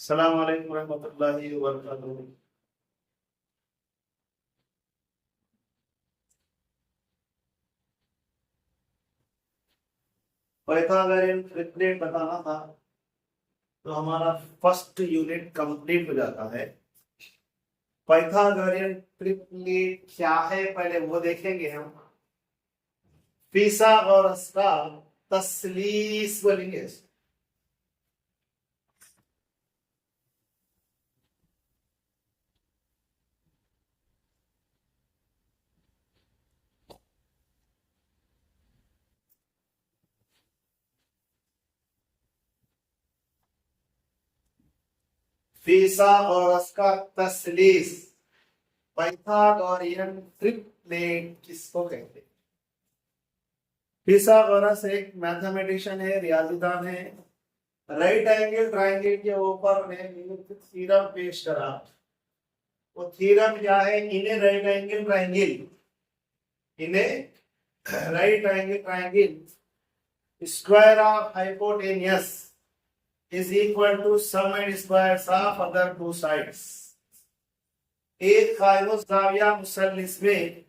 अस्सलाम वालेकुम रहमतुल्लाहि व बरकातुहू। पाइथागोरियन ट्रिपलेट बताना था तो हमारा फर्स्ट यूनिट कंप्लीट हो जाता है। पाइथागोरियन ट्रिपलेट क्या है पहले वो देखेंगे हम। फिसागोरस का तस्लीस बोलेंगे। फिसागोरस का तस्लीस पाइथागोरियन ट्रिपलेट किसको कहते हैं? फिसागोरस एक मैथमेटिशियन है, रियाजीदान है। राइट एंगल ट्रायंगल के ऊपर ने थ्योरम पेश करा। वो थ्योरम क्या है? In a right angle triangle, in a right angle triangle square of hypotenuse is equal to sum and squares of other two sides. एक कायमुस जाविया मुसल्लिस में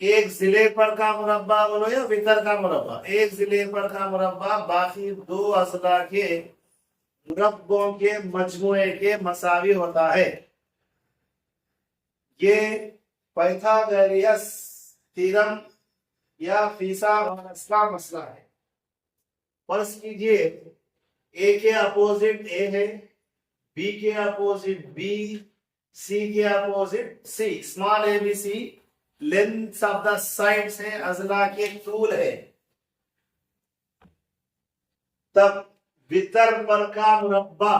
एक जिले पर का मुरब्बा बोलो या वितर का मुरब्बा, एक जिले पर का मुरब्बा बाकी दो अज़ला के मुरब्बों के मजमुए के मसावी होता है। ये पाइथागोरियस थ्योरम या फिसागोरस का मसला है। फर्ज कीजिए ए के अपोजिट ए है, बी के अपोजिट बी, सी के opposite C. Small A B C length of the sides है, अजला के टूल है। तब वितर पर का मुरब्बा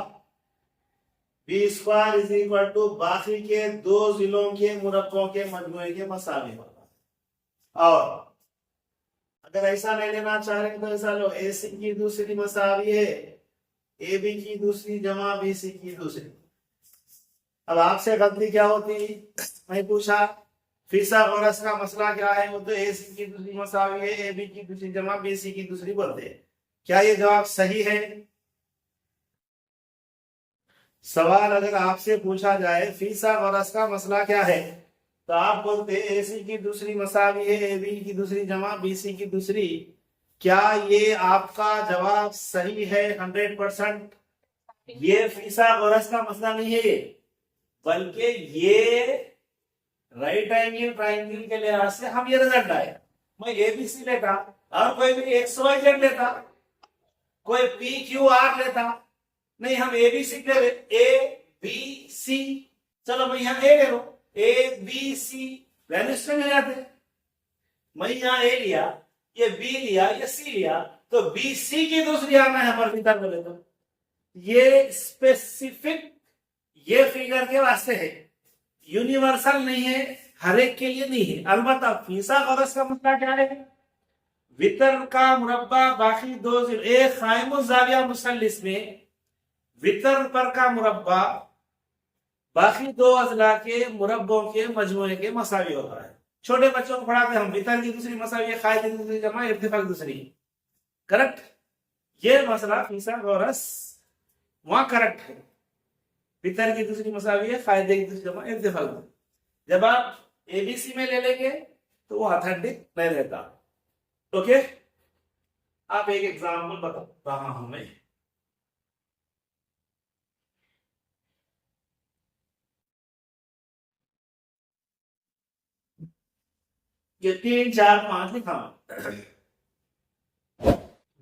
B square is equal to बाकी के दो जिलों के मुरब्बों के मजमुए के मसावी होता है। और अगर ऐसा नहीं लेना चाह रहे तो ऐसा लो, ए सी की दूसरी मसावी है ए बी की दूसरी जमा बी सी की दूसरी। अब आपसे गलती क्या होती, मैं पूछा फिसागोरस का मसला क्या है, वो तो ए सी की दूसरी मसावी है ए बी की दूसरी जमा बी सी की दूसरी बोलते हैं। क्या ये जवाब सही है? सवाल अगर आपसे पूछा जाए फिसागोरस का मसला क्या है तो आप बोलते ए सी की दूसरी मसावी है ए बी की दूसरी जमा बी सी की दूसरी। क्या ये आपका जवाब सही है 100%? ये फिसागोरस का मसला नहीं है, बल्कि ये राइट एंगल ट्रायंगल के लिहाज से हम ये रिजल्ट आए। मैं एबीसी लेता और कोई भी XYZ लेता, कोई PQR लेता, नहीं हम एबीसी ले ABC। चलो मैं यहाँ ए ले लो, ABC वैल्यूज में जाते। मैं यहाँ ए लिया, ये बी लिया, ये सी लिया, तो BC की दूसरी आना है हमारे भीतर बोले तो ये स्पेसिफिक ये फिगर के वास्ते है, यूनिवर्सल नहीं है, हर एक के लिए नहीं है। अलबत्ता फिसागोरस का मसला क्या है? वितर का मुरब्बा बाकी दो एक कायमुस जाविया मुसल्लिस में वितर पर का मुरब्बा बाकी दो अजला के मुरब्बों के मजमुए के मसावी होता है। छोटे बच्चों को पढ़ाते हम वितर की दूसरी मसावी कायदे की दूसरी जमा इर्तिफाक दूसरी। करेक्ट? ये मसला फिसागोरस वहां करेक्ट है, वितर की दूसरी मसावी है कायदे की दूसरी जमा इर्तिफाक। जब आप एबीसी में ले लेंगे तो वो ऑथेंटिक नहीं रहता। ओके, आप एक एग्जाम्पल बता रहा हूं मैं। ये 3 4 5 लिखा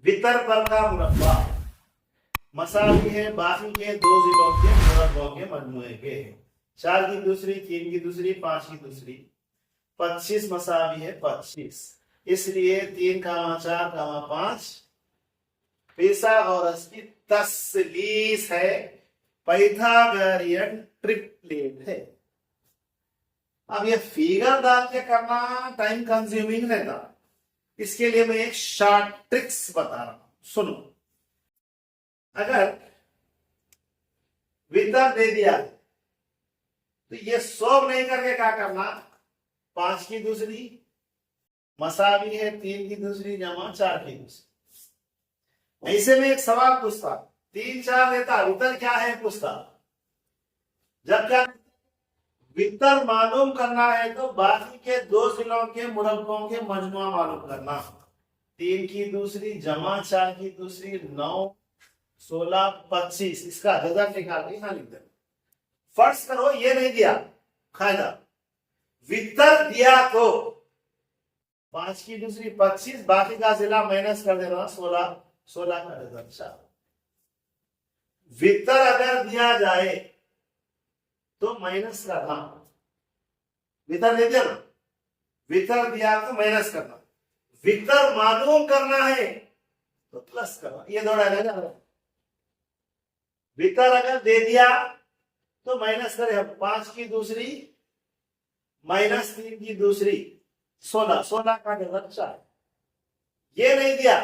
वितर पर का मुरब्बा मसावी है बाकी के दो जिलों के मुरब्बों के मजमुए के। 4 की दूसरी, 3 की दूसरी, 5 की दूसरी, 25 मसावी है 25, इसलिए 3 4 5 फिसागोरस की तस्लीस है, पाइथागोरियन ट्रिपलेट है। अब ये फिगर डाल के करना टाइम कंज्यूमिंग रहता, इसके लिए मैं एक शॉर्ट ट्रिक्स बता रहा हूं, सुनो। अगर वितर दे दिया तो ये सॉल्व नहीं करके क्या करना, 5 की दूसरी मसावी है 3 की दूसरी जमा 4 की दूसरी। ऐसे में एक सवाल पूछता, 3 4 देता, वितर क्या है पूछता। जब क्या वितर मालूम करना है तो बाकी के दो जिलों के मुरब्बों के मजमुआ मालूम करना। 3 की दूसरी जमा 4 की दूसरी 9 16 25, इसका जजा निकाल के यहां लिख दे। फर्ज करो ये नहीं दिया कायदा, वितर दिया तो 5 की दूसरी 25, बाकी का जिला माइनस कर देना 16 16 का रिजल्ट 4। वितर अगर दिया जाए तो माइनस करना, वितर दे दिया ना, वितर दिया तो माइनस करना, वितर मालूम करना है तो प्लस करना। ये दो डायलॉग है। वितर अगर दे दिया तो माइनस करें हम, 5 की दूसरी माइनस 3 की दूसरी 16 16 का रिजल्ट 4। ये नहीं दिया,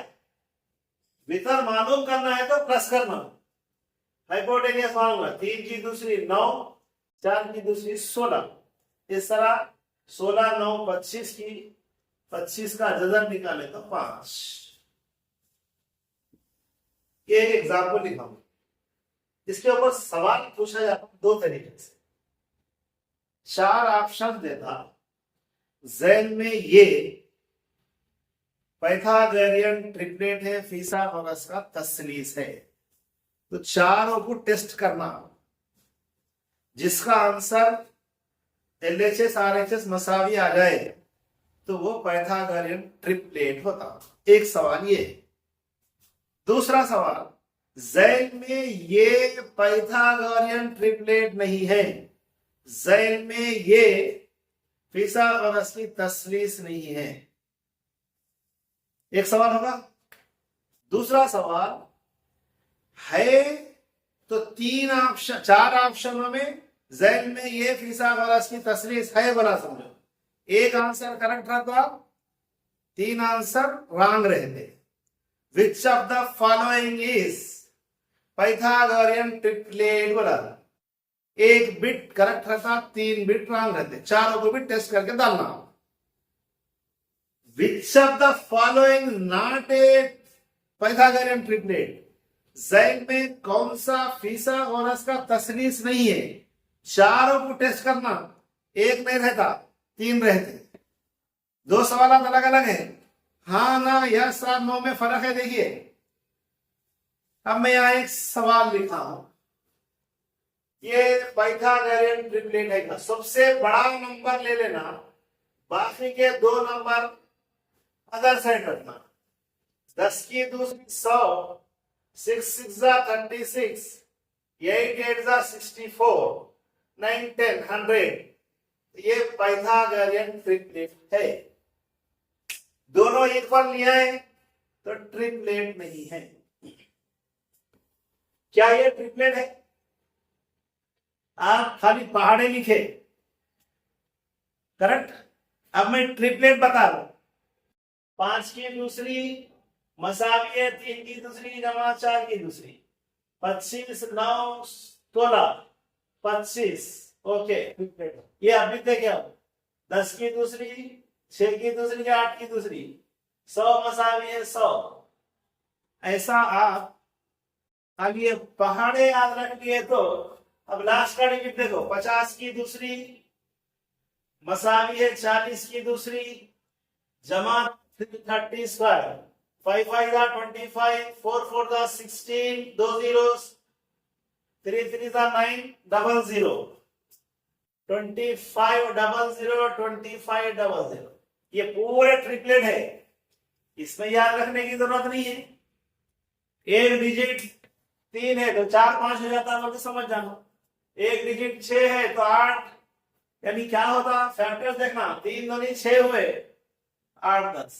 वितर मालूम करना है तो प्लस करना, हाइपोटेनियस मालूम है, 3 की दूसरी 9 4 की दूसरी 16, इस तरह 16 9 25 की 25 का जजर निकाले तो 5। ये एक एग्जाम्पल लिखा हूं, इसके ऊपर सवाल पूछा जाता है 2 तरीके से। 4 ऑप्शन देता, जैन में ये पाइथागोरियन ट्रिपलेट है, फिसागोरस का तसलीस है, तो चारों को टेस्ट करना, जिसका आंसर LHS RHS मसावी आ जाए तो वो पाइथागोरियन ट्रिपलेट होता। एक सवाल ये। दूसरा सवाल, जैन में ये पाइथागोरियन ट्रिपलेट नहीं है, जैन में ये फिसागोरस की तसलीस नहीं है। एक सवाल होगा। दूसरा सवाल है तो 3 ऑप्शन 4 ऑप्शनों में जैन में ये फिसागोरस की तसलीस है बोला समझो, एक आंसर करेक्ट रहता, 3 आंसर रॉन्ग रहते। Which of the following is Pythagorean triplet बोला, एक बिट करेक्ट रहता, 3 बिट रॉन्ग रहते, चारों को भी टेस्ट करके डालना। Which of the following not a Pythagorean triplet, Jain में कौन सा फिसागोरस का तसलीस नहीं है, चारों को टेस्ट करना, एक नहीं रहता 3 रहते। 2 सवाल अलग अलग है, हाँ ना यस और नो में फर्क है। देखिए अब मैं यहां एक सवाल लिखा हूं, ये पाइथागोरियन ट्रिपलेट है, सबसे बड़ा नंबर ले लेना, बाकी के 2 नंबर अदर साइड रखना। 10 की दूसरी 100, 6 6 36, 8 8 64, 9 10 100, ये पाइथागोरियन ट्रिपलेट है। दोनों इक्वल लिया है तो ट्रिपलेट नहीं है। क्या ये ट्रिपलेट है? आप खाली पहाड़े लिखे करेक्ट। अब मैं ट्रिपलेट बता रहा हूं, 5 की दूसरी मसावी है, 3 की दूसरी जमा 4 की दूसरी, 25 9 16 25, ओके। ये अभी देखे 10 की दूसरी 6 की दूसरी 8 की दूसरी 100 मसावी है 100। ऐसा आप अब ये पहाड़े याद रख लिए तो अब लास्ट का डिजिट देखो, 50 की दूसरी मसावी है 40 की दूसरी जमा 30 स्क्वायर, 5 5 25, 4 4 16, 2 zeros, 3 3 9 00, 25 00 25 00। ये पूरे ट्रिपलेट है, इसमें याद रखने की जरूरत नहीं है। एक डिजिट 3 है तो 4 5 हो जाता है, समझ जाना। एक डिजिट 6 है तो 8, यानी क्या होता, फैक्टर्स देखना, 3 दूनी 6 हुए 8 10,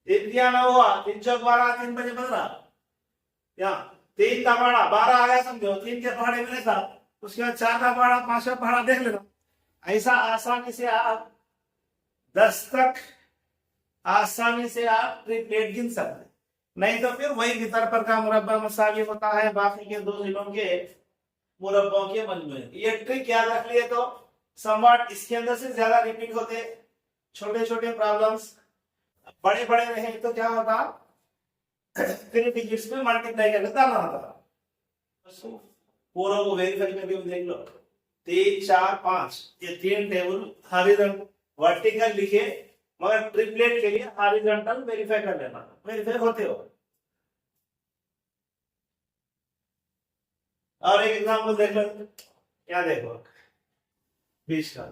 3 दिया 9 हुआ, 3 चौक 12, 3 बजे 15, या 3 का पहाड़ा 12 आ गया समझो, 3 के पहाड़े में था, उसके बाद 4 का पहाड़ा 5 का पहाड़ा देख लेना। ऐसा आसानी से आप 10 तक आसानी से आप ट्रिपलेट गिन सकते, नहीं तो फिर वही भीतर पर का मुरब्बा मसावी होता है, बाकी के 2 जिलों के मुरब्बों के मजमूए। ये ट्रिक याद रख लिए तो समवट इसके अंदर से ज्यादा रिपीट होते, छोटे छोटे प्रॉब्लम्स। बड़े बड़े रहे तो क्या होता, 3 डिजिट्स में मल्टीप्लाई करके डालना होता। पूरा को वेरीफाई करके देख लो। 3 4 5 ये 3 टेबल हॉरिजॉन्टल वर्टिकल लिखे, मगर ट्रिपलेट के लिए हॉरिजॉन्टल वेरीफाई कर लेना, वेरीफाई होते हो। और एक एग्जांपल देख लो, क्या देखो 20 का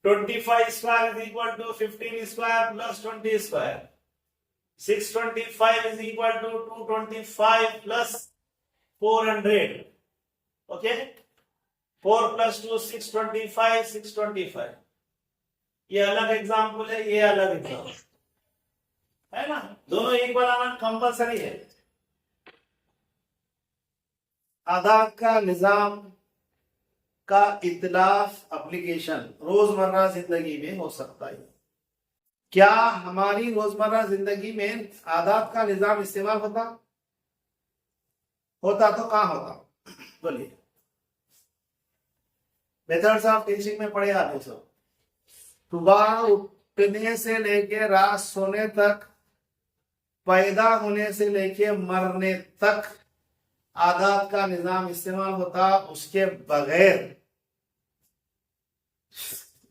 25 square is equal to 15 square plus 20 square, 625 is equal to 225 plus 400। Okay, 4 plus 2 625, 625। ये अलग एग्जाम्पल है, ये अलग एग्जाम्पल है ना, दोनों एक बनाना कंपलसरी है। आदात का निजाम का इतलाफ एप्लीकेशन रोजमर्रा जिंदगी में हो सकता है। क्या हमारी रोजमर्रा जिंदगी में आदात का निजाम इस्तेमाल होता तो कहां होता? बोलिए। मेथड्स ऑफ टीचिंग में पढ़े आते सब। सुबह उठने से लेके रात सोने तक, पैदा होने से लेके मरने तक आदात का निजाम इस्तेमाल होता, उसके बगैर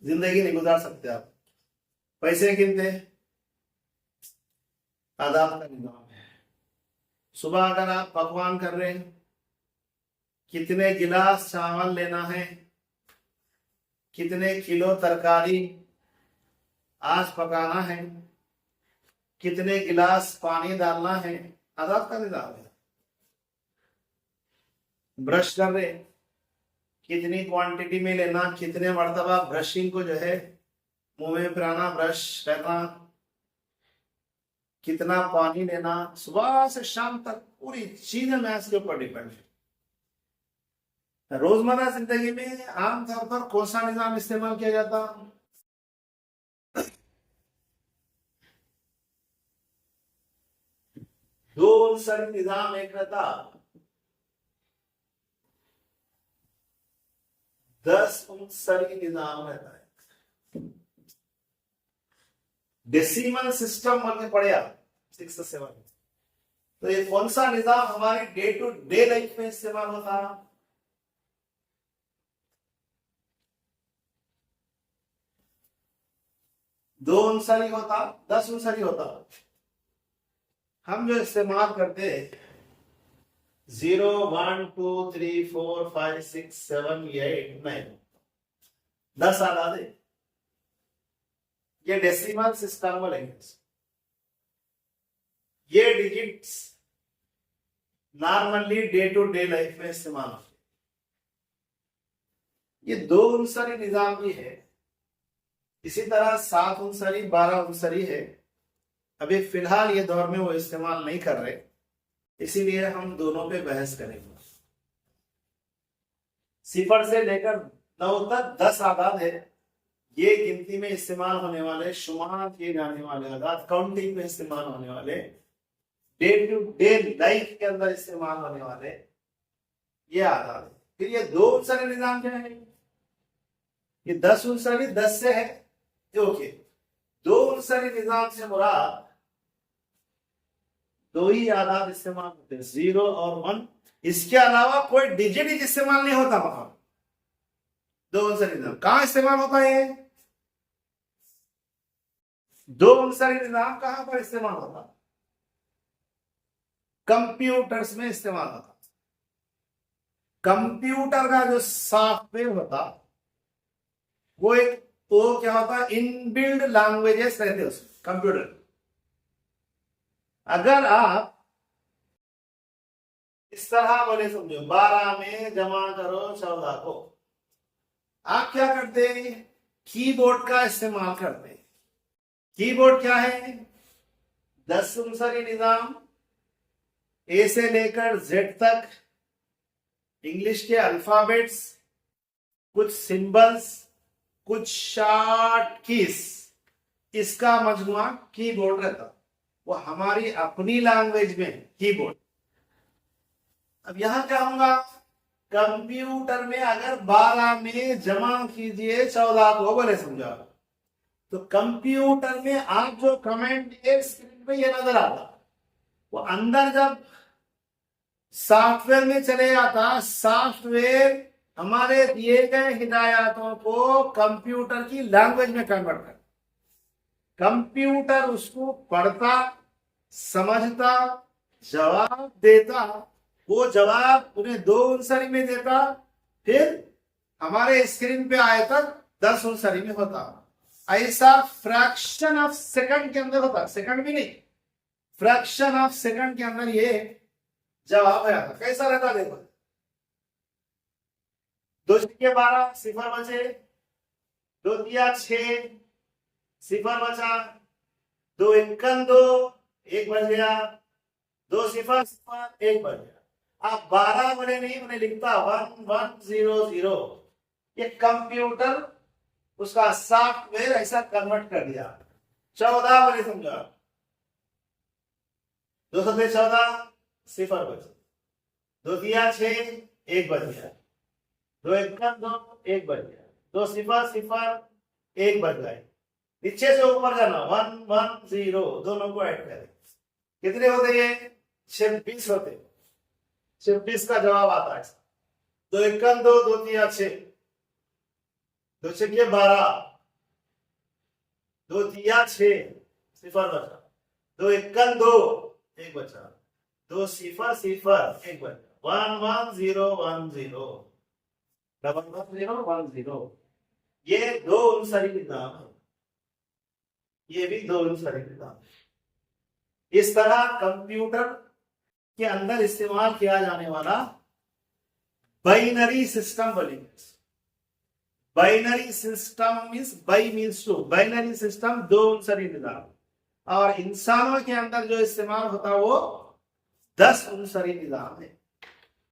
जिंदगी नहीं गुजार सकते आप। पैसे गिनते आदात का निजाम है। सुबह अगर आप पकवान कर रहे हैं, कितने गिलास चावल लेना है, कितने किलो तरकारी आज पकाना है, कितने गिलास पानी डालना है, आदात का निजाम है। ब्रश कर रहे, कितनी क्वांटिटी में लेना, कितने मर्तबा ब्रशिंग को जो है मुंह में पिराना, ब्रश करना, कितना पानी लेना, सुबह से शाम तक पूरी चीजें मैथ्स के ऊपर डिपेंड है। रोजमर्रा जिंदगी में आमतौर पर कौन सा निजाम इस्तेमाल किया जाता? दो सर निजाम एक रहता, 10 उनसरी निजाम रहता है। डेसिमल सिस्टम बोल पढ़े आप 6 से 7। तो ये कौन सा निजाम हमारे डे टू डे लाइफ में इस्तेमाल होता? दो उनसरी होता, 10 उनसरी होता। हम जो इस्तेमाल करते 0 1 2 3 4 5 6 7 8 9 10 आदाद, ये डेसिमल सिस्टम बोलेंगे। ये digits normally day to day life में इस्तेमाल होते। ये 2 उनसरी निजाम भी है। इसी तरह 7 उनसरी 12 उनसरी है। अभी फिलहाल ये दौर में वो इस्तेमाल नहीं कर रहे, इसीलिए हम दोनों पे बहस करेंगे। 0 से लेकर 9 तक 10 आदाद है। ये गिनती में इस्तेमाल होने वाले, शुमार किए जाने वाले आदाद, काउंटिंग में इस्तेमाल होने वाले, डे टू डे लाइफ के अंदर इस्तेमाल होने वाले ये आदाद है। फिर ये 2 उनसरी निजाम क्या है? ये 10 उनसरी 10 से है। ओके, 2 उनसरी निजाम से मुराद 2 ही आदाद इस्तेमाल होते हैं, 0 और 1। इसके अलावा कोई डिजिट ही इस्तेमाल नहीं होता वहां। 2 उनसरी निजाम कहां इस्तेमाल होता है? 2 उनसरी निजाम कहां पर इस्तेमाल होता? कंप्यूटर्स में इस्तेमाल होता। कंप्यूटर का जो सॉफ्टवेयर होता वो क्या होता? इनबिल्ड लैंग्वेजेस रहते उसमें कंप्यूटर। अगर आप इस तरह बोले, समझो 12 में जमा करो 14 को, आप क्या करते हैं? कीबोर्ड का इस्तेमाल करते हैं। कीबोर्ड क्या है? 10 उनसरी निजाम, ए से लेकर जेड तक, इंग्लिश के अल्फाबेट्स, कुछ सिंबल्स, कुछ शॉर्ट कीज, इसका मजमुआ कीबोर्ड रहता। वो हमारी अपनी लैंग्वेज में कीबोर्ड। अब यहां क्या होगा? कंप्यूटर में अगर 12 में जमा कीजिए 14 को, बोले समझा, तो कंप्यूटर में आप जो कमेंट स्क्रीन पे ये नजर आता, वो अंदर जब सॉफ्टवेयर में चले जाता, सॉफ्टवेयर हमारे दिए गए हिदायतों को कंप्यूटर की लैंग्वेज में कन्वर्ट कर, कंप्यूटर उसको पढ़ता, समझता, जवाब देता, वो जवाब उन्हें 2 उनसरी में देता, फिर हमारे स्क्रीन पे आए तक 10 उनसरी में होता। ऐसा फ्रैक्शन ऑफ सेकंड के अंदर होता, सेकंड भी नहीं, फ्रैक्शन ऑफ सेकंड के अंदर ये जवाब आया था। कैसा रहता देखो, 2 के 12 सिफर बचे, 2 दिया 6 सिफर बचा, 2 इक्कन 2 1 बच गया, 2 सिफर सिफर 1 बच गया। आप 12 बने नहीं, उन्हें लिखता 1100। ये कंप्यूटर उसका सॉफ्टवेयर ऐसा कन्वर्ट कर दिया। 14 बने समझा, 2 सत्ते 14 सिफर बच, 2 दिया 6 1 बच गया, 2 इक्कन 2 1 बच गया, 2 सिफर सिफर 1 बच गए। नीचे से ऊपर जाना 110, दोनों को ऐड करें, कितने होते ये 26 होते। 26 का जवाब आता है। 2 इक्कन 2 2 दिया 6, 2 छक्के 12, 2 दिया 6 सिफर बचा, 2 इक्कन 2 1 बचा, 2 सिफर सिफर 1 बचा, 11010 11010। ये 2 उनसरी निजाम है, ये भी 2 उनसरी निजाम। इस तरह कंप्यूटर के अंदर इस्तेमाल किया जाने वाला बाइनरी सिस्टम बोलेंगे। Binary system means bi means two, binary system 2 उनसरी निजाम। और इंसानों के अंदर जो इस्तेमाल होता है वो 10 उनसरी निजाम है।